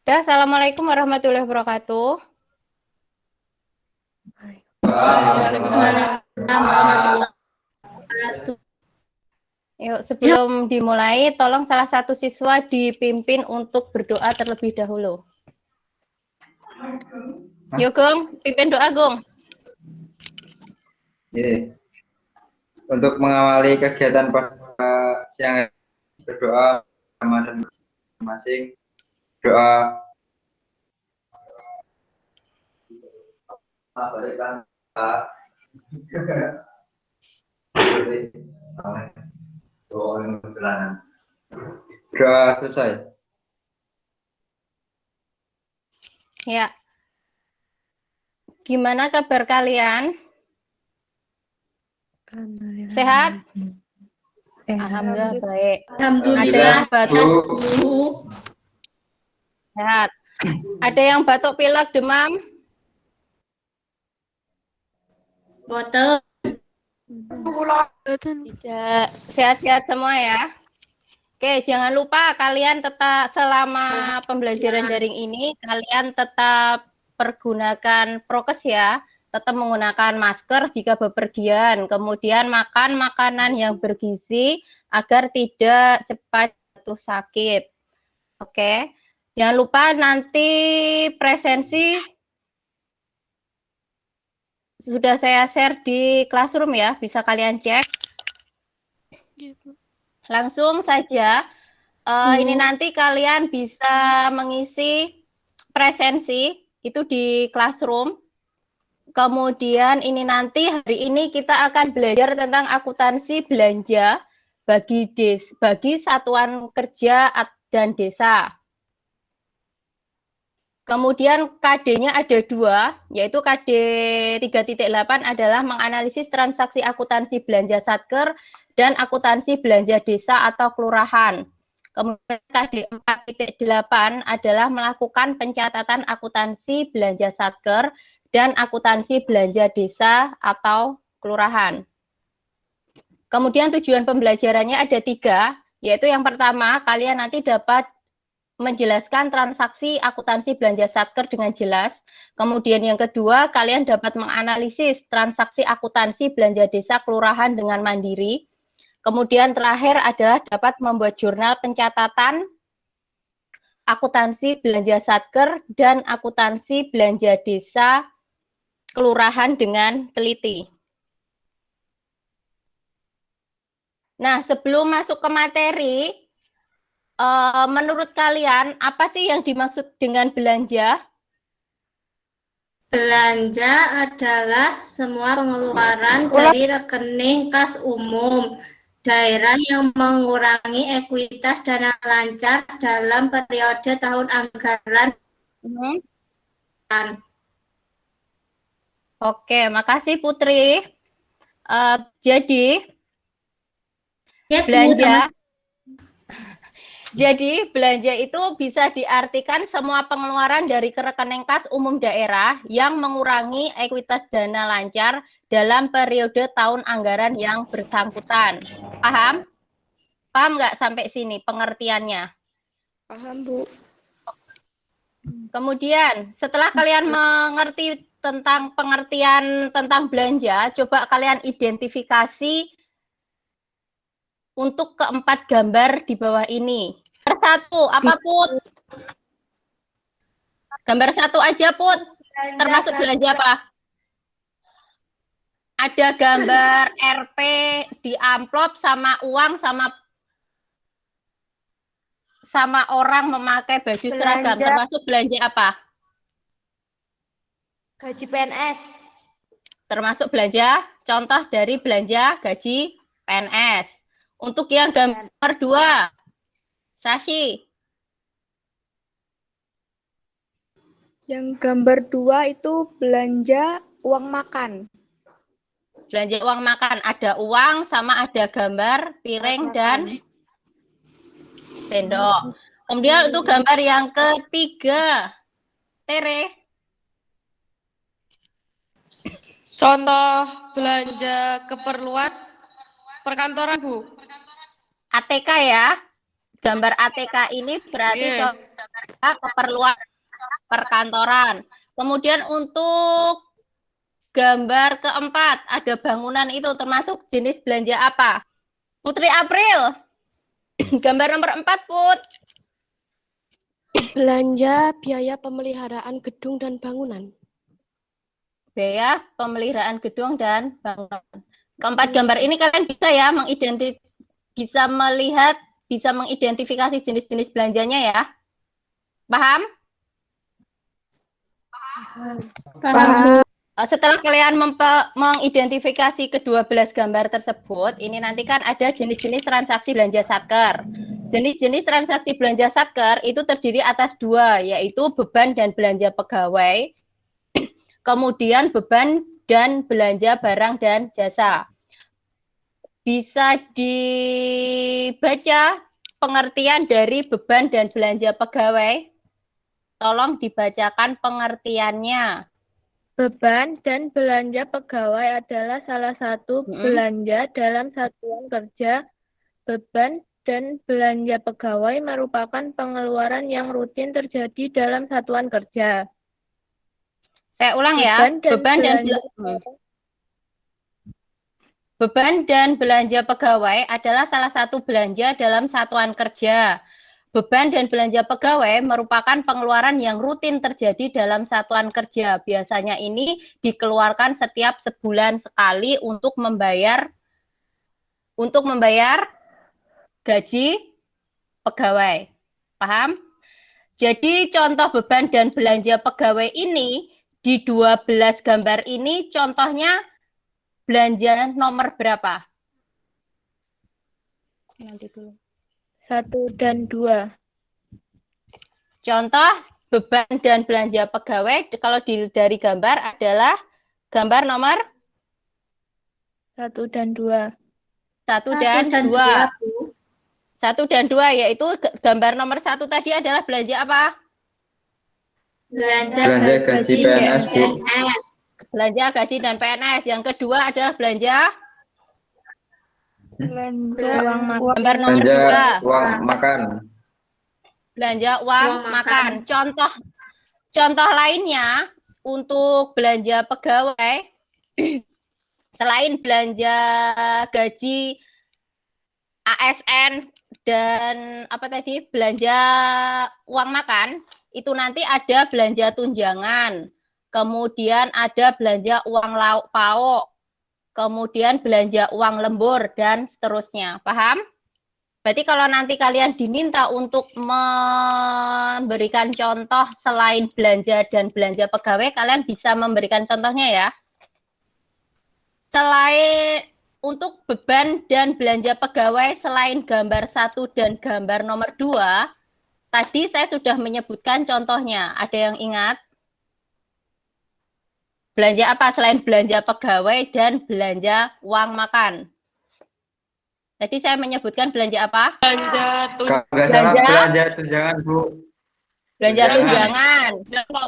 Ya, assalamualaikum warahmatullahi wabarakatuh. Waalaikumsalam warahmatullahi wabarakatuh. Yuk, sebelum dimulai, tolong salah satu siswa dipimpin untuk berdoa terlebih dahulu. Yuk, Gong, pimpin doa, Gong. Ini untuk mengawali kegiatan pada siang berdoa Ramadan masing doa doa selesai. Ya. Gimana kabar kalian? Sehat? Alhamdulillah baik. Ada yang batuk? Sehat. Ada yang batuk, pilek, demam? Boten. Tidak. Sehat-sehat semua ya. Oke, jangan lupa kalian tetap selama pembelajaran daring ini, kalian tetap pergunakan prokes ya. Tetap menggunakan masker jika bepergian. Kemudian makan makanan yang bergizi agar tidak cepat jatuh sakit. Oke, jangan lupa nanti presensi sudah saya share di Classroom ya, bisa kalian cek. Langsung saja, ini nanti kalian bisa mengisi presensi itu di Classroom. Kemudian ini nanti hari ini kita akan belajar tentang akuntansi belanja bagi satuan kerja dan desa. Kemudian KD-nya ada 2, yaitu KD 3.8 adalah menganalisis transaksi akuntansi belanja Satker dan akuntansi belanja desa atau kelurahan. Kemudian KD 4.8 adalah melakukan pencatatan akuntansi belanja Satker dan akuntansi belanja desa atau kelurahan. Kemudian tujuan pembelajarannya ada 3, yaitu yang pertama, kalian nanti dapat menjelaskan transaksi akuntansi belanja Satker dengan jelas. Kemudian yang kedua, kalian dapat menganalisis transaksi akuntansi belanja desa kelurahan dengan mandiri. Kemudian terakhir adalah dapat membuat jurnal pencatatan akuntansi belanja Satker dan akuntansi belanja desa kelurahan dengan teliti. Nah, sebelum masuk ke materi, menurut kalian, apa sih yang dimaksud dengan belanja? Belanja adalah semua pengeluaran dari rekening kas umum daerah yang mengurangi ekuitas dana lancar dalam periode tahun anggaran. Oke, makasih Putri. Jadi, belanja. Jadi, belanja itu bisa diartikan semua pengeluaran dari rekening kas umum daerah yang mengurangi ekuitas dana lancar dalam periode tahun anggaran yang bersangkutan. Paham? Paham nggak sampai sini pengertiannya? Paham, Bu. Kemudian, setelah kalian mengerti tentang pengertian tentang belanja, coba kalian identifikasi untuk keempat gambar di bawah ini. Gambar 1, apa Put? Gambar 1 aja Put. Termasuk belanja apa? Ada gambar RP di amplop sama uang sama orang memakai baju seragam. Termasuk belanja apa? Gaji PNS. Termasuk belanja, contoh dari belanja gaji PNS. Untuk yang gambar 2, Sashi. Yang gambar 2 itu belanja uang makan. Belanja uang makan, ada uang sama ada gambar piring dan sendok. Kemudian untuk gambar yang ketiga, Tere. Contoh belanja keperluan perkantoran, Bu. ATK ya. Gambar ATK ini berarti Yeah. contoh gambar keperluan perkantoran. Kemudian untuk gambar keempat, ada bangunan itu termasuk jenis belanja apa? Putri April. Gambar nomor 4, Put. Belanja biaya pemeliharaan gedung dan bangunan. Biaya pemeliharaan gedung dan bangunan. Keempat gambar ini kalian bisa ya bisa melihat, bisa mengidentifikasi jenis-jenis belanjanya ya. Paham? Paham. Setelah kalian mengidentifikasi ke-12 gambar tersebut, ini nanti kan ada jenis-jenis transaksi belanja satker. Jenis-jenis transaksi belanja satker itu terdiri atas 2, yaitu beban dan belanja pegawai, kemudian beban dan belanja barang dan jasa. Bisa dibaca pengertian dari beban dan belanja pegawai? Tolong dibacakan pengertiannya. Beban dan belanja pegawai adalah salah satu belanja dalam satuan kerja. Beban dan belanja pegawai merupakan pengeluaran yang rutin terjadi dalam satuan kerja. Saya ulang ya. Beban dan belanja pegawai adalah salah satu belanja dalam satuan kerja. Beban dan belanja pegawai merupakan pengeluaran yang rutin terjadi dalam satuan kerja. Biasanya ini dikeluarkan setiap sebulan sekali untuk membayar gaji pegawai. Paham? Jadi contoh beban dan belanja pegawai ini di 12 gambar ini contohnya belanja nomor berapa? Nanti dulu. 1 dan 2. Contoh beban dan belanja pegawai kalau dari gambar adalah gambar nomor 1 dan 2. 1 dan 2. 1 dan 2 yaitu gambar nomor 1 tadi adalah belanja apa? Belanja gaji PNS, Bu. Belanja gaji dan PNS. Yang kedua adalah belanja Belanja uang makan. gambar nomor Belanja 2. uang makan. Belanja uang makan. Contoh lainnya untuk belanja pegawai selain belanja gaji ASN dan apa tadi belanja uang makan, itu nanti ada belanja tunjangan, kemudian ada belanja uang lauk pauk, kemudian belanja uang lembur, dan seterusnya. Paham? Berarti kalau nanti kalian diminta untuk memberikan contoh selain belanja dan belanja pegawai, kalian bisa memberikan contohnya ya. Selain untuk beban dan belanja pegawai, selain gambar 1 dan gambar nomor 2, tadi saya sudah menyebutkan contohnya. Ada yang ingat? Belanja apa selain belanja pegawai dan belanja uang makan? Tadi saya menyebutkan belanja apa? Belanja tunjangan, Bu. Belanja tunjangan.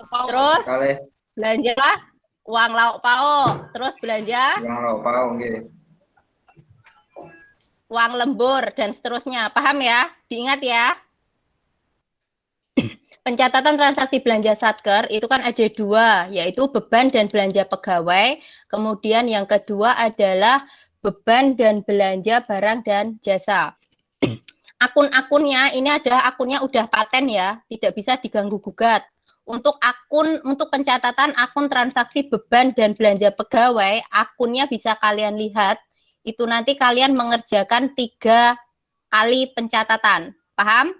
Terus Kali belanja uang lauk pauk. Terus belanja uang lauk pauk nggih. uang lembur dan seterusnya. Paham ya? Diingat ya. Pencatatan transaksi belanja satker itu kan ada 2, yaitu beban dan belanja pegawai. Kemudian yang kedua adalah beban dan belanja barang dan jasa. Akun-akunnya ini adalah akunnya udah paten ya, tidak bisa diganggu gugat. Untuk pencatatan akun transaksi beban dan belanja pegawai, akunnya bisa kalian lihat. Itu nanti kalian mengerjakan 3 kali pencatatan. Paham?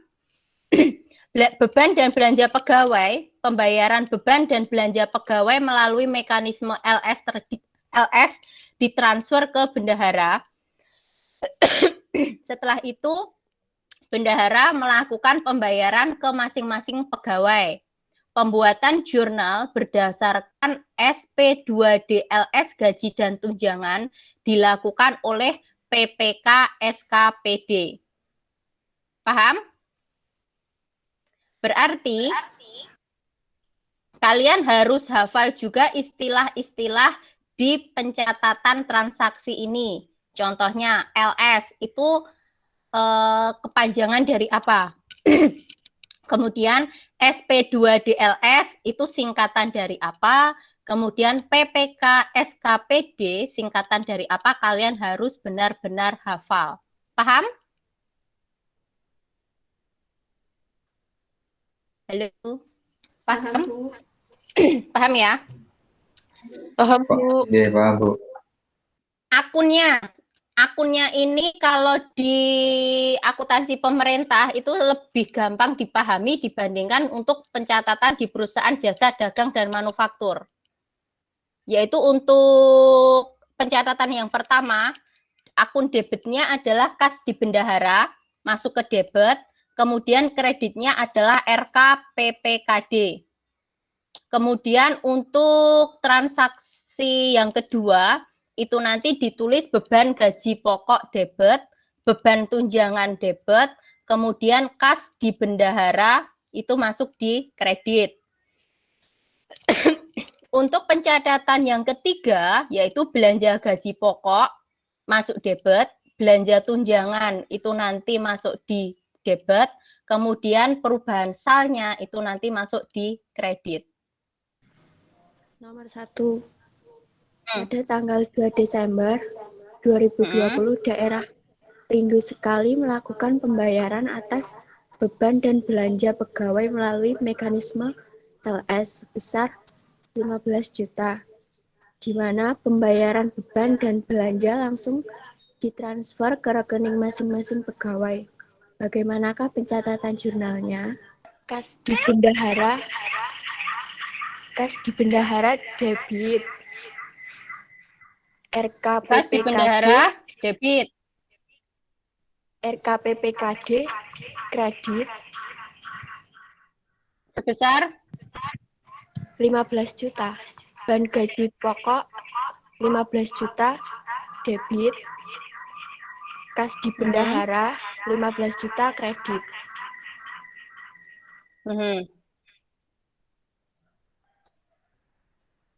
Beban dan belanja pegawai, pembayaran beban dan belanja pegawai melalui mekanisme LS ditransfer ke bendahara. Setelah itu, bendahara melakukan pembayaran ke masing-masing pegawai. Pembuatan jurnal berdasarkan SP2DLS gaji dan tunjangan dilakukan oleh PPK SKPD. Paham? Berarti kalian harus hafal juga istilah-istilah di pencatatan transaksi ini. Contohnya LS itu kepanjangan dari apa? Kemudian SP2DLS itu singkatan dari apa? Kemudian PPK SKPD singkatan dari apa? Kalian harus benar-benar hafal. Paham? Halo? Paham? Paham ya? Paham, Bu. Oke, paham, Bu. Akunnya ini kalau di akuntansi pemerintah itu lebih gampang dipahami dibandingkan untuk pencatatan di perusahaan jasa dagang dan manufaktur. Yaitu untuk pencatatan yang pertama, akun debitnya adalah kas di bendahara, masuk ke debit, kemudian kreditnya adalah RKPPKD. Kemudian untuk transaksi yang kedua, itu nanti ditulis beban gaji pokok debit, beban tunjangan debit, kemudian kas di bendahara, itu masuk di kredit. Untuk pencatatan yang ketiga, yaitu belanja gaji pokok, masuk debit, belanja tunjangan, itu nanti masuk di debit, kemudian perubahan salnya, itu nanti masuk di kredit. Nomor 1. Pada tanggal 2 Desember 2020, daerah rindu sekali melakukan pembayaran atas beban dan belanja pegawai melalui mekanisme TLS sebesar 15 juta, di mana pembayaran beban dan belanja langsung ditransfer ke rekening masing-masing pegawai. Bagaimanakah pencatatan jurnalnya? Kas di bendahara debit. Kas di bendahara debit. RKPPKD kredit Sebesar 15 juta. Beban gaji pokok 15 juta debit. Kas di bendahara 15 juta kredit.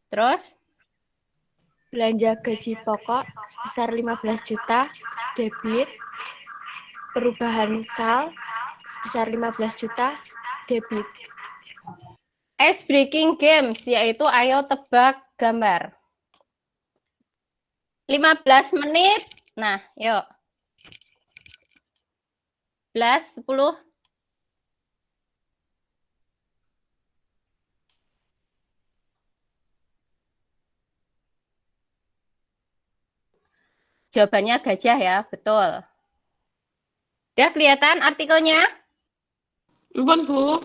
Terus? Belanja gaji pokok sebesar 15 juta debit. Perubahan sal sebesar 15 juta debit. Ice breaking games, yaitu ayo tebak gambar. 15 menit. Nah, yuk. 11, 10. Jawabannya gajah ya, betul. Udah kelihatan artikelnya? Belum, Bu.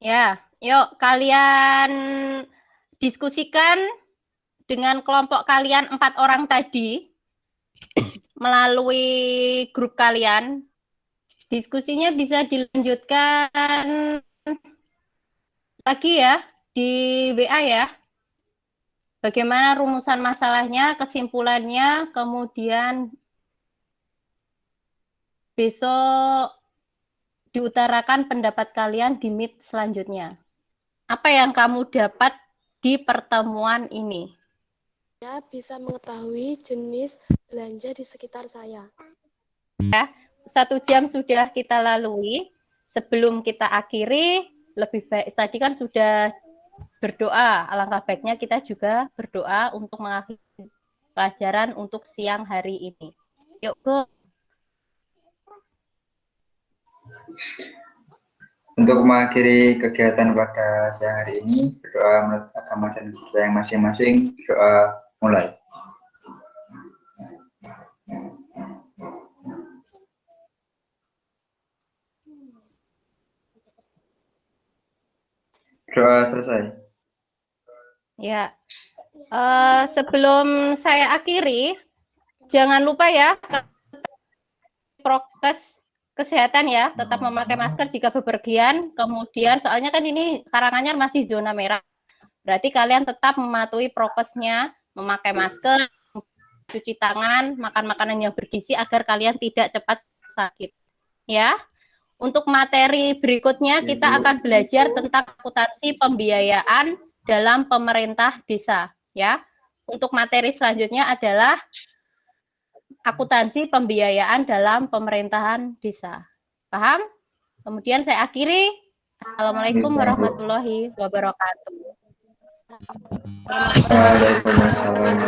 Ya, yuk kalian diskusikan dengan kelompok kalian 4 orang tadi melalui grup kalian. Diskusinya bisa dilanjutkan lagi ya di WA ya. Bagaimana rumusan masalahnya, kesimpulannya, kemudian besok diutarakan pendapat kalian di Meet selanjutnya. Apa yang kamu dapat di pertemuan ini? Saya bisa mengetahui jenis belanja di sekitar saya. Ya, 1 jam sudah kita lalui. Sebelum kita akhiri, lebih baik tadi kan sudah berdoa. Alangkah baiknya kita juga berdoa untuk mengakhiri pelajaran untuk siang hari ini. Yuk, go. Untuk mengakhiri kegiatan pada siang hari ini, berdoa menurut agama dan budaya yang masing-masing, doa mulai. Doa selesai. Ya, sebelum saya akhiri, jangan lupa ya, prokes kesehatan ya, tetap memakai masker jika bepergian. Kemudian, soalnya kan ini Karanganyar masih zona merah, berarti kalian tetap mematuhi prokesnya, memakai masker, cuci tangan, makan makanan yang bergizi agar kalian tidak cepat sakit. Ya. Untuk materi berikutnya kita akan belajar tentang akuntansi pembiayaan dalam pemerintah desa, ya. Untuk materi selanjutnya adalah akuntansi pembiayaan dalam pemerintahan desa. Paham? Kemudian saya akhiri. Assalamualaikum warahmatullahi wabarakatuh. Waalaikumsalam.